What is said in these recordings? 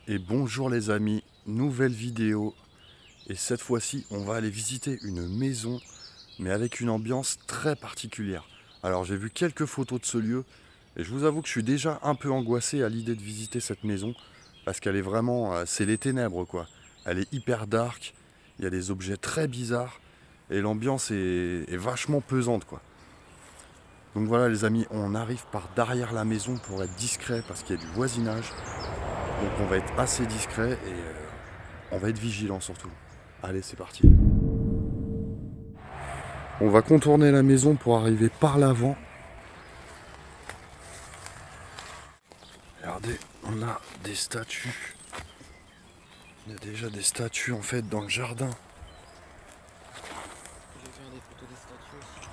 Et bonjour les amis, nouvelle vidéo. Et cette fois-ci, on va aller visiter une maison, mais avec une ambiance très particulière. Alors j'ai vu quelques photos de ce lieu, et je vous avoue que je suis déjà un peu angoissé à l'idée de visiter cette maison, parce qu'elle est vraiment, c'est les ténèbres quoi. Elle est hyper dark, il y a des objets très bizarres, et l'ambiance est vachement pesante quoi. Donc voilà les amis, on arrive par derrière la maison pour être discret, parce qu'il y a du voisinage. Donc on va être assez discret et on va être vigilant surtout. Allez, c'est parti. On va contourner la maison pour arriver par l'avant. Regardez, on a des statues. Il y a déjà des statues en fait dans le jardin. Je vais faire des photos des statues aussi.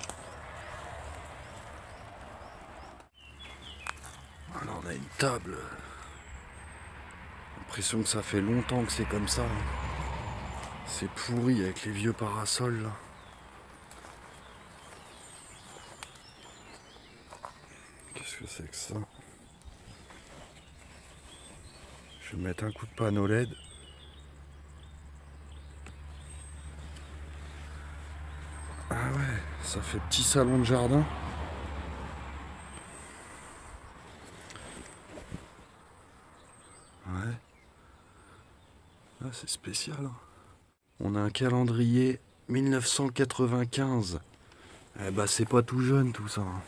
Alors on a une table. J'ai l'impression que ça fait longtemps que c'est comme ça. C'est pourri avec les vieux parasols là. Qu'est-ce que c'est que ça? Je vais mettre un coup de panneau LED. Ah ouais, ça fait petit salon de jardin. Ouais. Ah, c'est spécial. Hein. On a un calendrier 1995. Eh bah c'est pas tout jeune tout ça. Hein.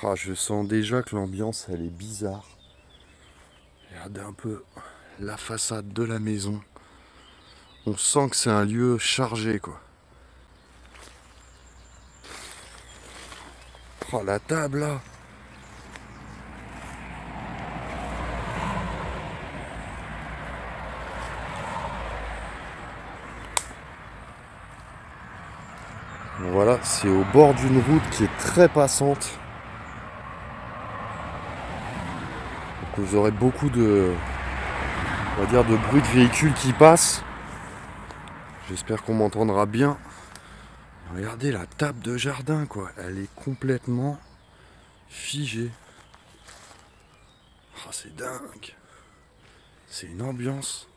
Ah, je sens déjà que l'ambiance elle est bizarre. Regardez un peu la façade de la maison. On sent que c'est un lieu chargé quoi. Oh la table là. Voilà, c'est au bord d'une route qui est très passante. Donc vous aurez beaucoup de, on va dire, de bruit de véhicules qui passent. J'espère qu'on m'entendra bien. Regardez la table de jardin quoi, elle est complètement figée. Ah, c'est dingue. C'est une ambiance.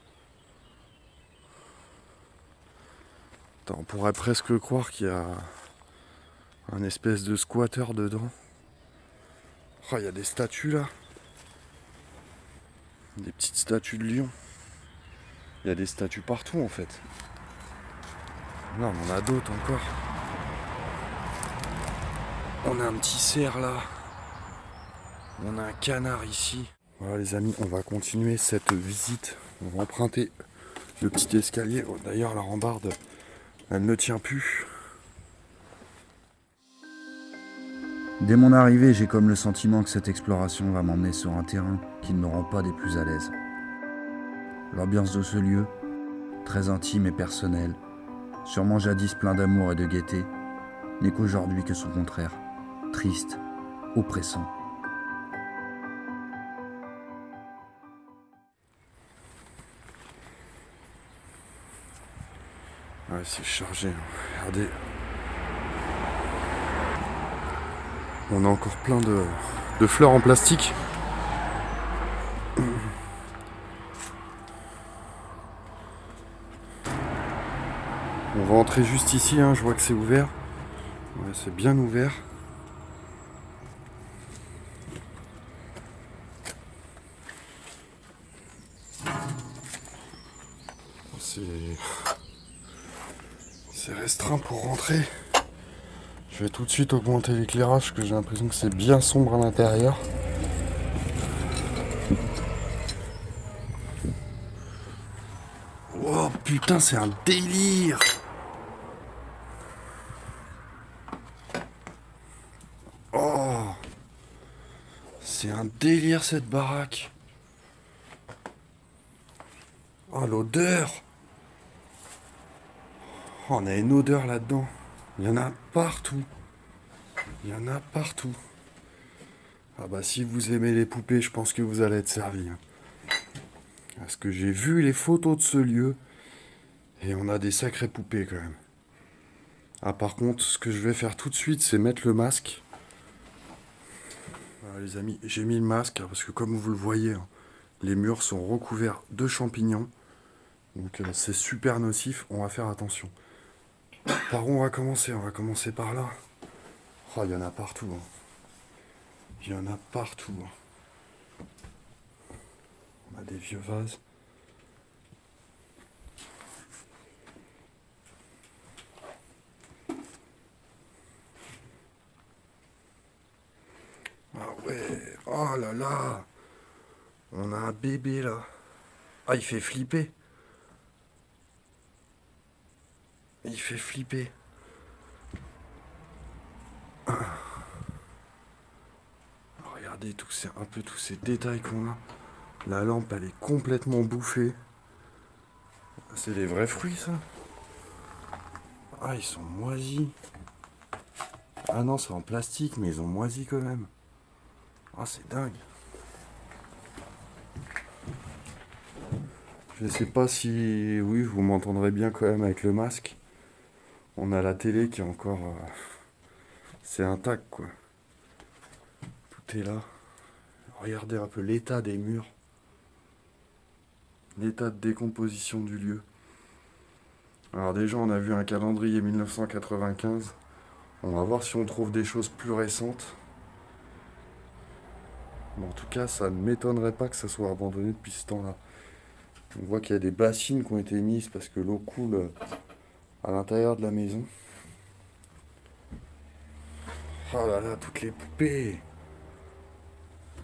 Attends, on pourrait presque croire qu'il y a un espèce de squatter dedans. Oh, il y a des statues là. Des petites statues de lion. Il y a des statues partout en fait. Non, on en a d'autres encore. On a un petit cerf là. On a un canard ici. Voilà les amis, on va continuer cette visite. On va emprunter le petit escalier. Oh, d'ailleurs la rambarde, elle ne tient plus. Dès mon arrivée, j'ai comme le sentiment que cette exploration va m'emmener sur un terrain qui ne me rend pas des plus à l'aise. L'ambiance de ce lieu, très intime et personnelle, sûrement jadis plein d'amour et de gaieté, n'est qu'aujourd'hui que son contraire, triste, oppressant. Ouais, c'est chargé. Regardez. On a encore plein de fleurs en plastique. On va entrer juste ici, hein. Je vois que c'est ouvert. Ouais, c'est bien ouvert. C'est restreint pour rentrer. Je vais tout de suite augmenter l'éclairage parce que j'ai l'impression que c'est bien sombre à l'intérieur. Oh putain, c'est un délire! Oh! C'est un délire cette baraque! Oh l'odeur! Oh, on a une odeur là-dedans. Il y en a partout. Il y en a partout. Ah bah si vous aimez les poupées, je pense que vous allez être servi. Hein. Parce que j'ai vu les photos de ce lieu. Et on a des sacrées poupées quand même. Ah par contre, ce que je vais faire tout de suite, c'est mettre le masque. Voilà, les amis, j'ai mis le masque hein, parce que comme vous le voyez, hein, les murs sont recouverts de champignons. Donc c'est super nocif, on va faire attention. Par où on va commencer? On va commencer par là. Oh, il y en a partout. Hein. Il y en a partout. Hein. On a des vieux vases. Ah ouais, oh là là, on a un bébé là. Ah, il fait flipper. Il fait flipper. Regardez un peu tous ces détails qu'on a. La lampe, elle est complètement bouffée. C'est des vrais fruits, ça. Ah, ils sont moisis. Ah non, c'est en plastique, mais ils ont moisi quand même. Ah, c'est dingue. Je sais pas si... Oui, vous m'entendrez bien quand même avec le masque. On a la télé qui est encore... C'est intact, quoi. Tout est là. Regardez un peu l'état des murs. L'état de décomposition du lieu. Alors déjà, on a vu un calendrier 1995. On va voir si on trouve des choses plus récentes. Mais en tout cas, ça ne m'étonnerait pas que ça soit abandonné depuis ce temps-là. On voit qu'il y a des bassines qui ont été mises parce que l'eau coule à l'intérieur de la maison. Oh là là, toutes les poupées.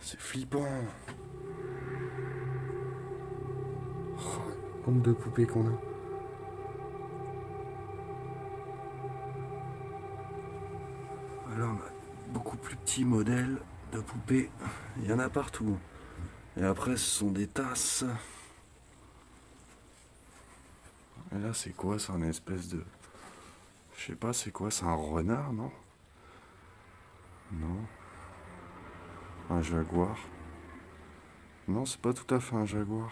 C'est flippant. Oh, le nombre de poupées qu'on a. Là, on a beaucoup plus petits modèles de poupées. Il y en a partout. Et après, ce sont des tasses. Et là, c'est quoi? C'est un espèce de... Je sais pas, c'est quoi? C'est un renard, non? Non. Un jaguar. Non, c'est pas tout à fait un jaguar.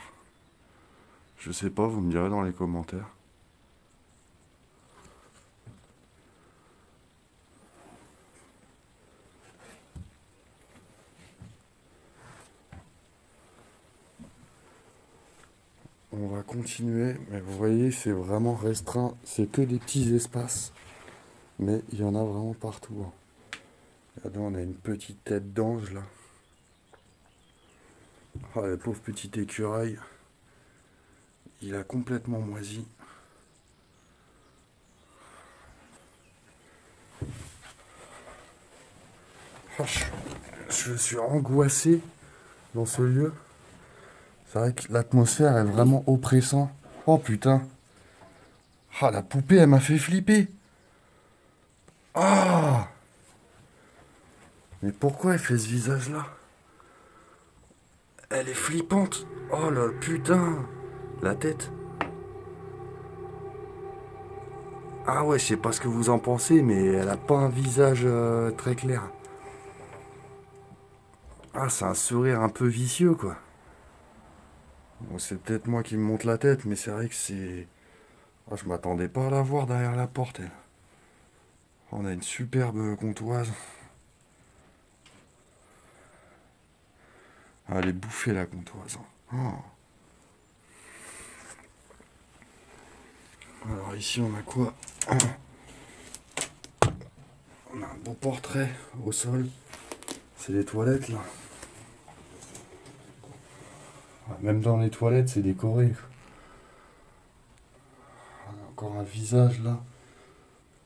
Je sais pas, vous me direz dans les commentaires. On va continuer, mais vous voyez, c'est vraiment restreint. C'est que des petits espaces. Mais il y en a vraiment partout. Hein. Regardez, on a une petite tête d'ange là. Oh, le pauvre petit écureuil. Il a complètement moisi. Oh, je suis angoissé dans ce lieu. C'est vrai que l'atmosphère est vraiment oppressante. Oh putain. Ah, la poupée, elle m'a fait flipper. Ah. Mais pourquoi elle fait ce visage-là? Elle est flippante. Oh là, putain. La tête. Ah ouais, je sais pas ce que vous en pensez, mais elle a pas un visage très clair. Ah, c'est un sourire un peu vicieux, quoi. Bon, c'est peut-être moi qui me monte la tête, mais c'est vrai que c'est... Ah, je m'attendais pas à la voir derrière la porte, elle. On a une superbe comptoise. Ah, elle est bouffée, la comptoise. Oh. Alors ici, on a quoi? On a un beau portrait au sol. C'est les toilettes, là. Même dans les toilettes, c'est décoré. On a encore un visage, là.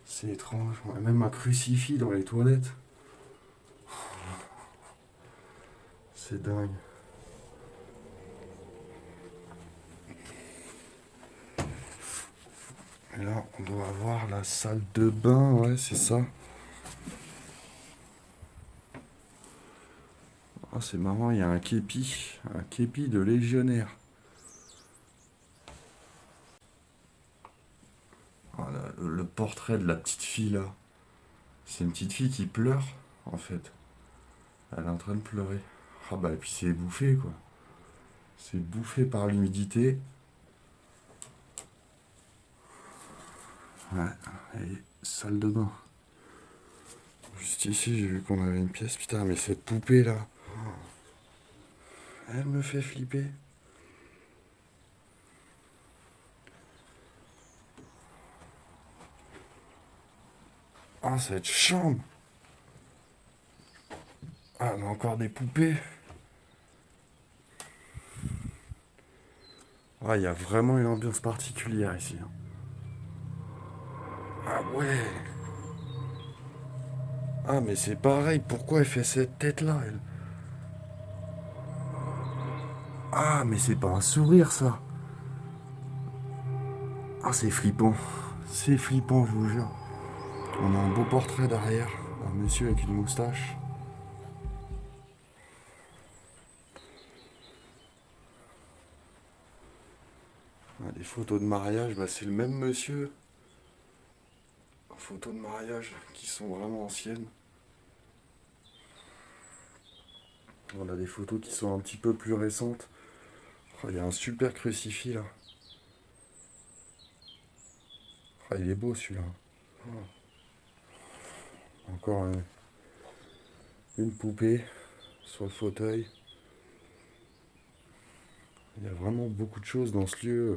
C'est étrange. On a même un crucifix dans les toilettes. C'est dingue. Et là, on doit avoir la salle de bain, ouais, c'est ça. Ah, c'est marrant, il y a un képi de légionnaire. Ah, le portrait de la petite fille là. C'est une petite fille qui pleure, en fait. Elle est en train de pleurer. Ah bah, et puis c'est bouffé, quoi. C'est bouffé par l'humidité. Ouais, et salle de bain. Juste ici, j'ai vu qu'on avait une pièce. Putain, mais cette poupée là, elle me fait flipper. Ah, cette chambre. Ah, on a encore des poupées. Ah, il y a vraiment une ambiance particulière ici. Hein. Ah ouais. Ah, mais c'est pareil. Pourquoi elle fait cette tête-là, elle? Ah, mais c'est pas un sourire, ça. Ah, c'est flippant. C'est flippant, je vous jure. On a un beau portrait derrière. Un monsieur avec une moustache. Ah, des photos de mariage, bah, c'est le même monsieur. Photos de mariage qui sont vraiment anciennes. On a des photos qui sont un petit peu plus récentes. Oh, il y a un super crucifix là. Ah, il est beau celui-là. Oh. Encore une poupée sur le fauteuil. Il y a vraiment beaucoup de choses dans ce lieu.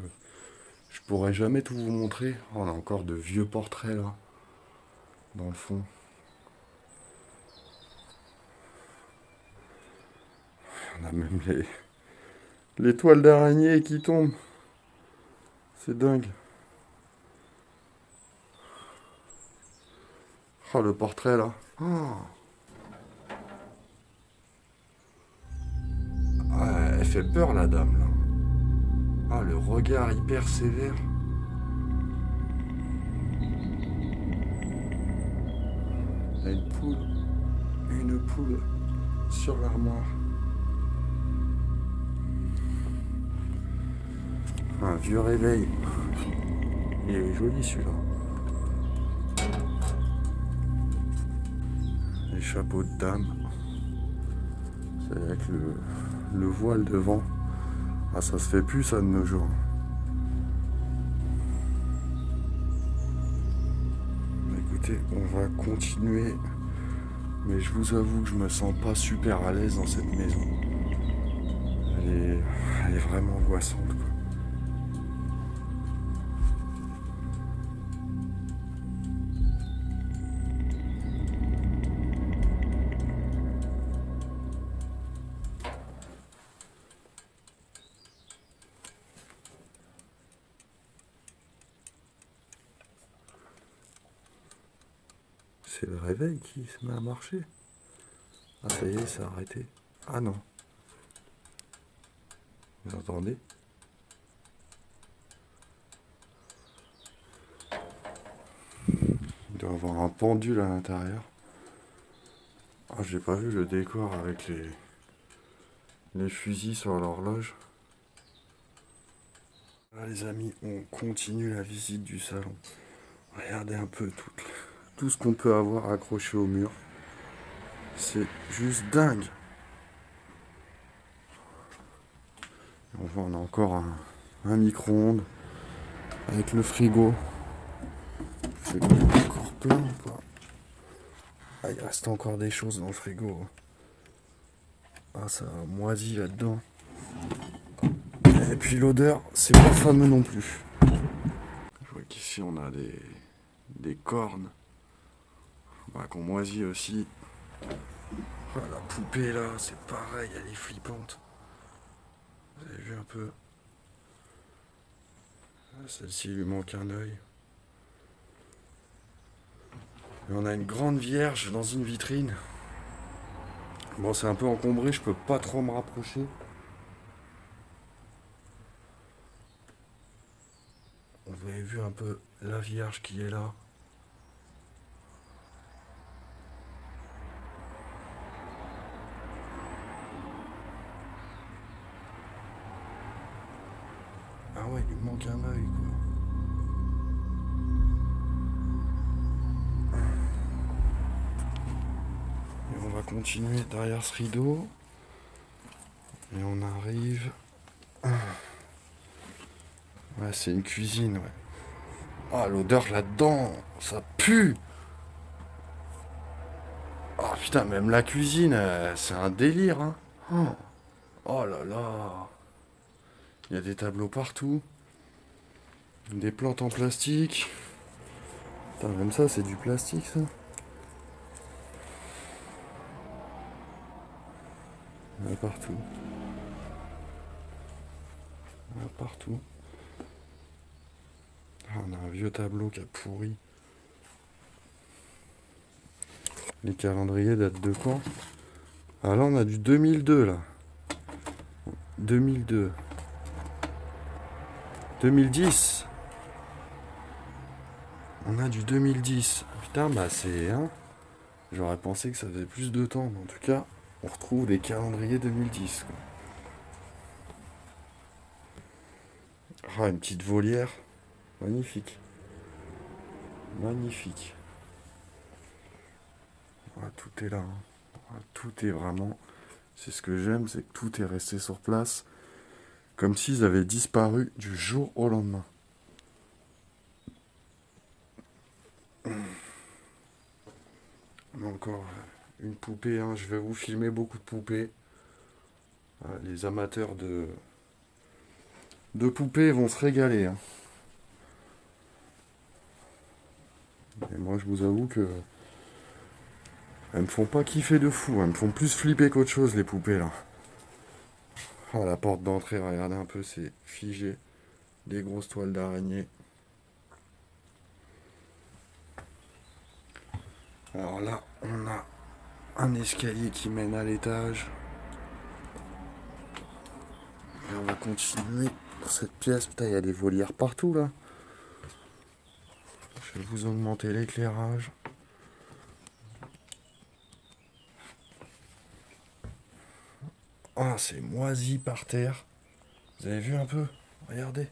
Je pourrais jamais tout vous montrer. Oh, on a encore de vieux portraits là, dans le fond. On a même les toiles d'araignée qui tombent. C'est dingue. Oh, le portrait là. Oh. Ah, elle fait peur la dame là. Ah, le regard hyper sévère. Il y a une poule sur l'armoire. Un vieux réveil. Il est joli celui-là. Les chapeaux de dame. C'est avec le voile devant. Ah, ça se fait plus ça de nos jours. Écoutez, on va continuer. Mais je vous avoue que je me sens pas super à l'aise dans cette maison. Elle est vraiment angoissante, quoi. C'est le réveil qui se met à marcher. Ah, ça y est, ça a arrêté. Ah non. Vous entendez? Il doit y avoir un pendule à l'intérieur. Ah, j'ai pas vu le décor avec les fusils sur l'horloge. Là, les amis, on continue la visite du salon. Regardez un peu tout ce qu'on peut avoir accroché au mur. C'est juste dingue. On voit, on a encore un micro-ondes avec le frigo. Le frigo est encore plein ou pas? Ah, il reste encore des choses dans le frigo. Ah, ça a moisi là-dedans. Et puis l'odeur, c'est pas fameux non plus. Je vois qu'ici on a des cornes. Bah, qu'on moisit aussi. Ah, la poupée là, c'est pareil, elle est flippante. Vous avez vu un peu? Ah, celle-ci lui manque un œil. Et on a une grande vierge dans une vitrine. Bon, c'est un peu encombré, je peux pas trop me rapprocher. Vous avez vu un peu la vierge qui est là. Ah ouais, il lui manque un œil quoi. Et on va continuer derrière ce rideau. Et on arrive. Ouais, c'est une cuisine, ouais. Ah, l'odeur là-dedans, ça pue. Oh putain, même la cuisine, c'est un délire, hein. Oh, oh là là. Il y a des tableaux partout. Des plantes en plastique. Putain, même ça, c'est du plastique, ça. Il y en a partout. Il y en a partout. Ah, on a un vieux tableau qui a pourri. Les calendriers datent de quand? Ah là, on a du 2002, là. 2002. 2010. On a du 2010. Putain, bah c'est... Hein, j'aurais pensé que ça faisait plus de temps. Mais en tout cas, on retrouve des calendriers 2010. Quoi. Ah, une petite volière. Magnifique. Magnifique. Ah, tout est là. Hein. Ah, tout est vraiment... C'est ce que j'aime, c'est que tout est resté sur place. Comme s'ils avaient disparu du jour au lendemain. Encore une poupée, hein. Je vais vous filmer beaucoup de poupées. Les amateurs de poupées vont se régaler. Hein. Et moi je vous avoue que elles me font pas kiffer de fou, elles me font plus flipper qu'autre chose les poupées là. Ah, la porte d'entrée, regardez un peu, c'est figé. Des grosses toiles d'araignée. Alors là, on a un escalier qui mène à l'étage. Et on va continuer dans cette pièce. Putain, il y a des volières partout là. Je vais vous augmenter l'éclairage. Ah, c'est moisi par terre. Vous avez vu un peu? Regardez.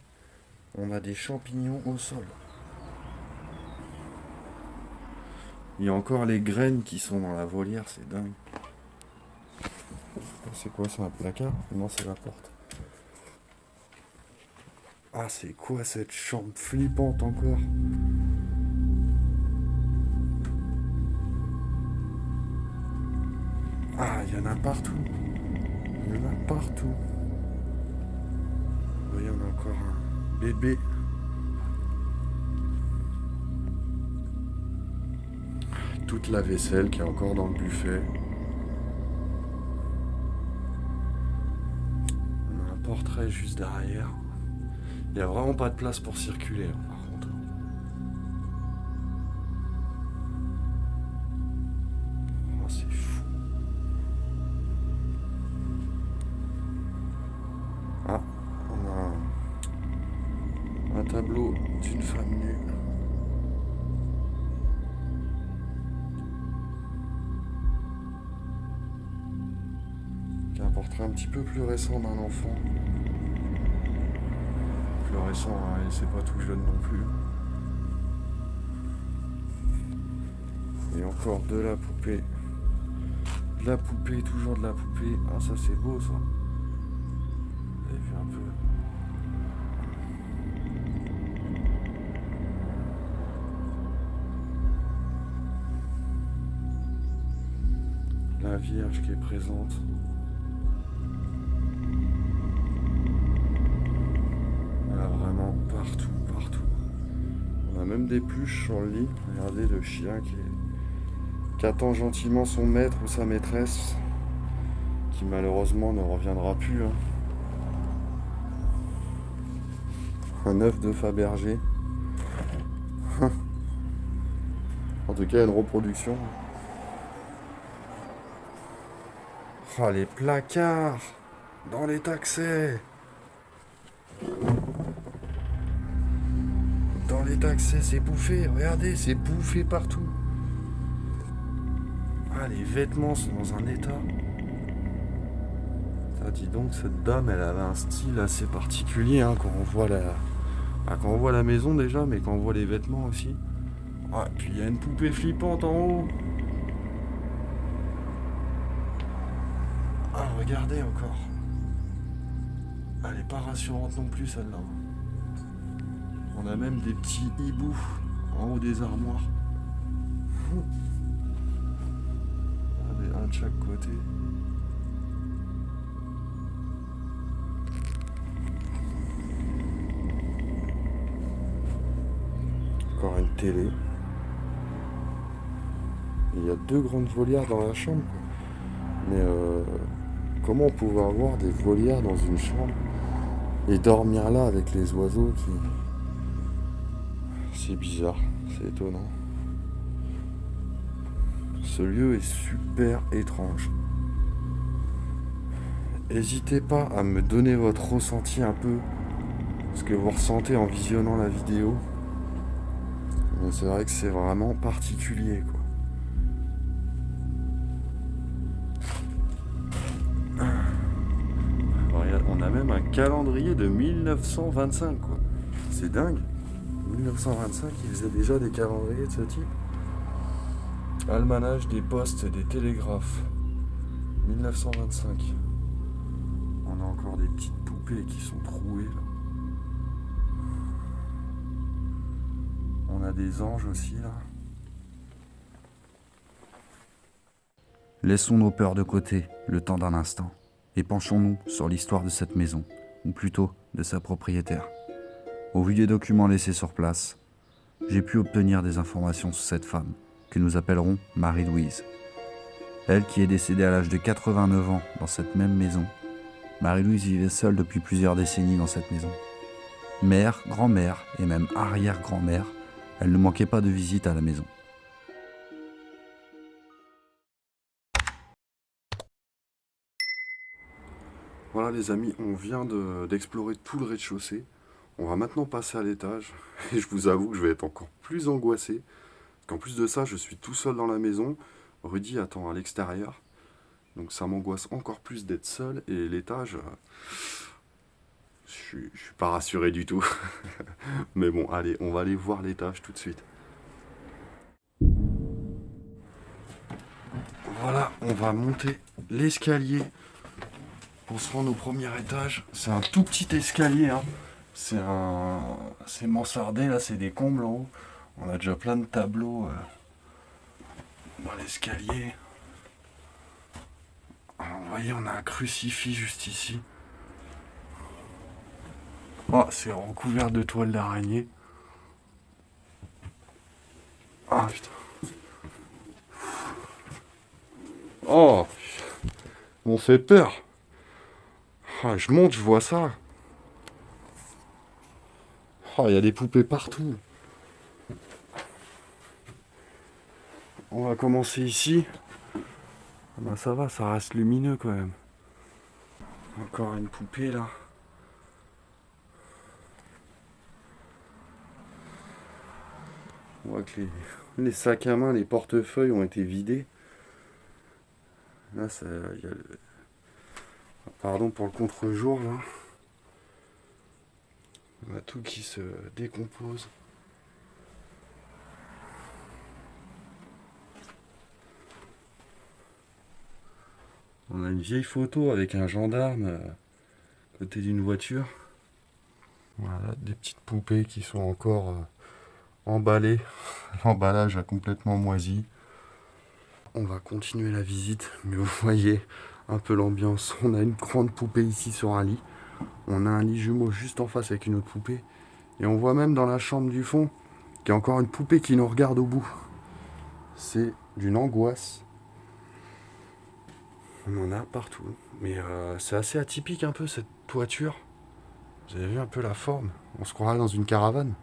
On a des champignons au sol. Il y a encore les graines qui sont dans la volière, c'est dingue. C'est quoi, c'est un placard? Non, c'est la porte. Ah, c'est quoi cette chambre flippante encore? Ah, il y en a partout. Il y en a partout. Vous voyez, on a encore un bébé. Toute la vaisselle qui est encore dans le buffet. On a un portrait juste derrière. Il n'y a vraiment pas de place pour circuler, hein, par contre. Oh, c'est fou. Ah, on a un tableau d'une femme nue. Un portrait un petit peu plus récent d'un enfant. Plus récent, hein, et c'est pas tout jeune non plus. Et encore de la poupée. De la poupée, toujours de la poupée. Ah, ça c'est beau ça. Vous avez vu un peu. La Vierge qui est présente. Vraiment partout, partout. On a même des pluches sur le lit. Regardez le chien qui attend gentiment son maître ou sa maîtresse, qui malheureusement ne reviendra plus. Hein. Un œuf de Fabergé. En tout cas, une reproduction. Oh, les placards dans les taxis. Dans les taxis, c'est bouffé. Regardez, c'est bouffé partout. Ah, les vêtements sont dans un état. Ah, dis donc, cette dame, elle avait un style assez particulier hein, quand on voit quand on voit la maison déjà, mais quand on voit les vêtements aussi. Ah, et puis il y a une poupée flippante en haut. Ah, regardez encore. Elle est pas rassurante non plus celle-là. On a même des petits hiboux en haut des armoires. de chaque côté. Encore une télé. Il y a 2 grandes volières dans la chambre, quoi. Mais comment on pouvait avoir des volières dans une chambre et dormir là avec les oiseaux qui... C'est bizarre, c'est étonnant. Ce lieu est super étrange. N'hésitez pas à me donner votre ressenti un peu, ce que vous ressentez en visionnant la vidéo. Mais c'est vrai que c'est vraiment particulier, quoi. Regarde, on a même un calendrier de 1925, quoi. C'est dingue. 1925, ils faisaient déjà des calendriers de ce type. Almanach des postes et des télégraphes. 1925. On a encore des petites poupées qui sont trouées là. On a des anges aussi là. Laissons nos peurs de côté le temps d'un instant et penchons-nous sur l'histoire de cette maison, ou plutôt de sa propriétaire. Au vu des documents laissés sur place, j'ai pu obtenir des informations sur cette femme, que nous appellerons Marie-Louise. Elle qui est décédée à l'âge de 89 ans dans cette même maison. Marie-Louise vivait seule depuis plusieurs décennies dans cette maison. Mère, grand-mère et même arrière-grand-mère, elle ne manquait pas de visite à la maison. Voilà les amis, on vient d'explorer tout le rez-de-chaussée. On va maintenant passer à l'étage. Et je vous avoue que je vais être encore plus angoissé. Parce qu'en plus de ça, je suis tout seul dans la maison. Rudy attend à l'extérieur. Donc ça m'angoisse encore plus d'être seul. Et l'étage, je suis pas rassuré du tout. Mais bon, allez, on va aller voir l'étage tout de suite. Voilà, on va monter l'escalier pour se rendre au premier étage. C'est un tout petit escalier, hein. C'est mansardé, là, c'est des combles en haut. On a déjà plein de tableaux dans l'escalier. Alors, vous voyez, on a un crucifix juste ici. Oh, c'est recouvert de toiles d'araignée. Ah putain. Oh, on fait peur. Ah, je monte, je vois ça. Oh, il y a des poupées partout. On va commencer ici. Ah ben ça va, ça reste lumineux quand même. Encore une poupée là. On voit que les sacs à main, les portefeuilles ont été vidés. Là, ça, y a pardon pour le contre-jour là. On a tout qui se décompose. On a une vieille photo avec un gendarme à côté d'une voiture. Voilà, des petites poupées qui sont encore emballées. L'emballage a complètement moisi. On va continuer la visite, mais vous voyez un peu l'ambiance. On a une grande poupée ici sur un lit. On a un lit jumeau juste en face avec une autre poupée. Et on voit même dans la chambre du fond qu'il y a encore une poupée qui nous regarde au bout. C'est d'une angoisse. On en a partout. Mais c'est assez atypique un peu cette toiture. Vous avez vu un peu la forme? On se croirait dans une caravane.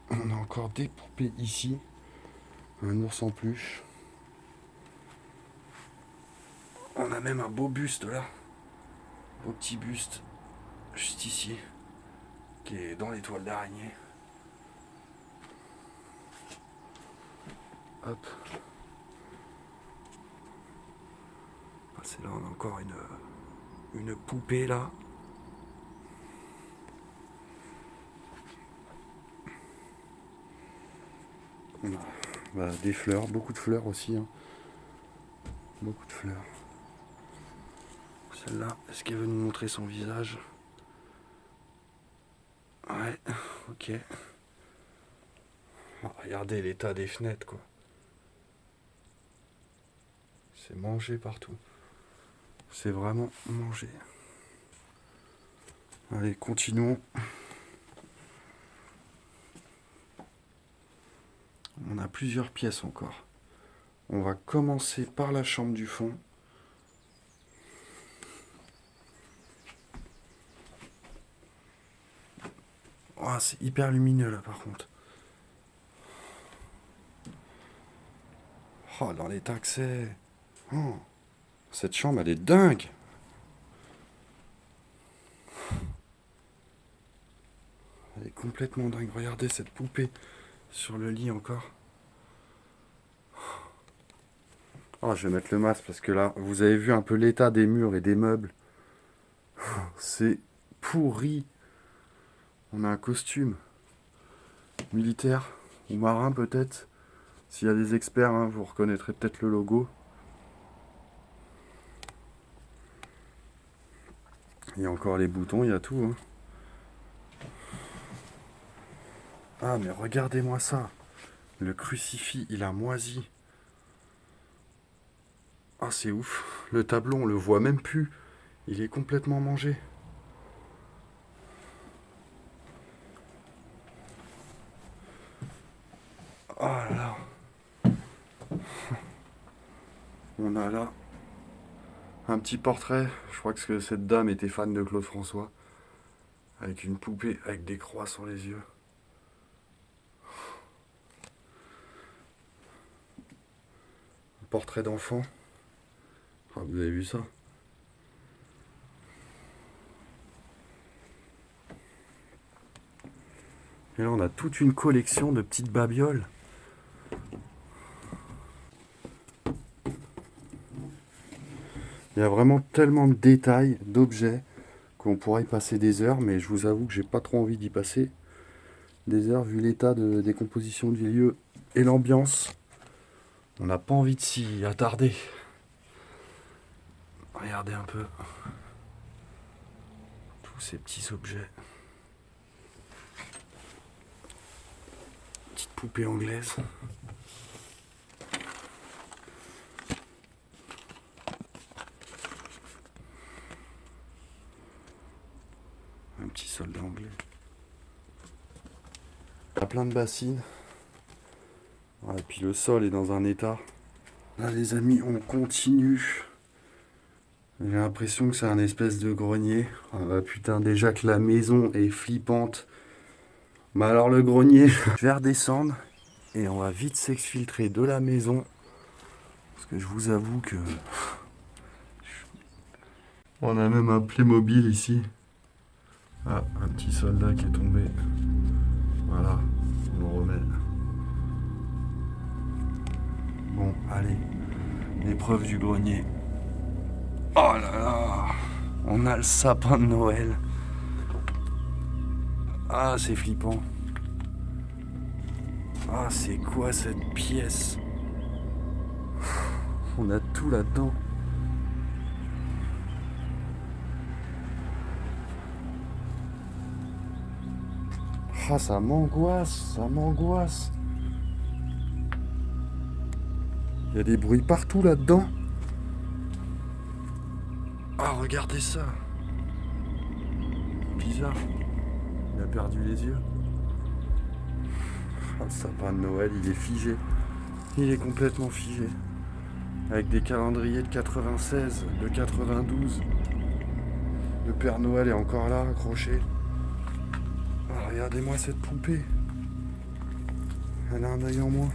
On a encore des poupées ici. Un ours en peluche. On a même un beau buste là. Beau petit buste. Juste ici. Qui est dans les toiles d'araignée. Hop. C'est là, on a encore une poupée là. On a des fleurs, beaucoup de fleurs aussi. Hein. Beaucoup de fleurs. Celle-là, est-ce qu'elle veut nous montrer son visage? Ouais, ok. Oh, regardez l'état des fenêtres, quoi. C'est mangé partout. C'est vraiment mangé. Allez, continuons. On a plusieurs pièces encore. On va commencer par la chambre du fond. Oh, c'est hyper lumineux là par contre. Oh, dans l'état que c'est. Oh, cette chambre elle est dingue. Elle est complètement dingue. Regardez cette poupée sur le lit encore. Oh, je vais mettre le masque parce que là, vous avez vu un peu l'état des murs et des meubles. C'est pourri. On a un costume militaire ou marin peut-être. S'il y a des experts, hein, vous reconnaîtrez peut-être le logo. Il y a encore les boutons, il y a tout. Hein. Ah mais regardez-moi ça. Le crucifix, il a moisi. Ah c'est ouf. Le tableau, on le voit même plus. Il est complètement mangé. Oh là là. On a là un petit portrait. Je crois que cette dame était fan de Claude François. Avec une poupée avec des croix sur les yeux. Un portrait d'enfant. Ah, vous avez vu ça? Et là on a toute une collection de petites babioles. Il y a vraiment tellement de détails, d'objets, qu'on pourrait y passer des heures, mais je vous avoue que j'ai pas trop envie d'y passer des heures vu l'état de décomposition du lieu et l'ambiance. On n'a pas envie de s'y attarder. Regardez un peu tous ces petits objets. Petite poupée anglaise. Un petit soldat anglais. Il y a plein de bassines. Et puis le sol est dans un état. Là les amis, on continue. J'ai l'impression que c'est un espèce de grenier. Ah bah putain, déjà que la maison est flippante. Bah alors le grenier, je vais redescendre et on va vite s'exfiltrer de la maison. Parce que je vous avoue que... On a même un Playmobil ici. Ah, un petit soldat qui est tombé. Voilà, on le remet. Bon, allez. L'épreuve du grenier. Oh là là. On a le sapin de Noël. Ah, c'est flippant. Ah, c'est quoi cette pièce? On a tout là-dedans. Ah, ça m'angoisse, ça m'angoisse. Il y a des bruits partout là-dedans. Ah, regardez ça. Bizarre. Il a perdu les yeux. Ah, le sapin de Noël, il est figé. Il est complètement figé. Avec des calendriers de 96, de 92. Le Père Noël est encore là, accroché. Ah, regardez-moi cette poupée. Elle a un œil en moins.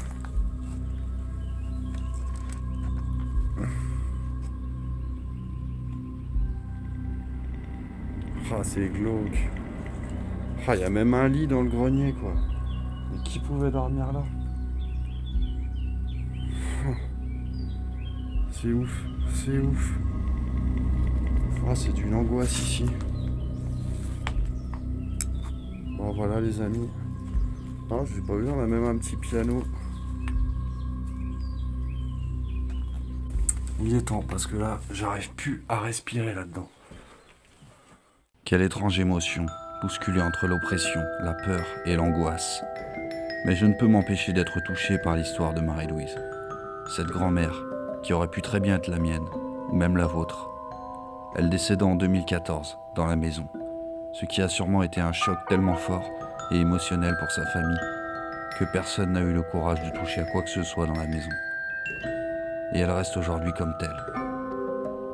Ah, c'est glauque. Ah, il y a même un lit dans le grenier, quoi. Mais qui pouvait dormir là? C'est ouf, c'est ouf. Ah, c'est d'une angoisse ici. Bon, voilà les amis. Ah, je l'ai pas vu, on a même un petit piano. Il est temps, parce que là, j'arrive plus à respirer là-dedans. Quelle étrange émotion, bousculée entre l'oppression, la peur et l'angoisse. Mais je ne peux m'empêcher d'être touché par l'histoire de Marie-Louise. Cette grand-mère qui aurait pu très bien être la mienne, ou même la vôtre. Elle décéda en 2014, dans la maison, ce qui a sûrement été un choc tellement fort et émotionnel pour sa famille, que personne n'a eu le courage de toucher à quoi que ce soit dans la maison. Et elle reste aujourd'hui comme telle.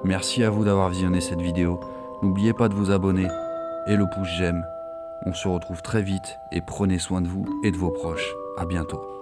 Merci à vous d'avoir visionné cette vidéo. N'oubliez pas de vous abonner et le pouce j'aime. On se retrouve très vite et prenez soin de vous et de vos proches. À bientôt.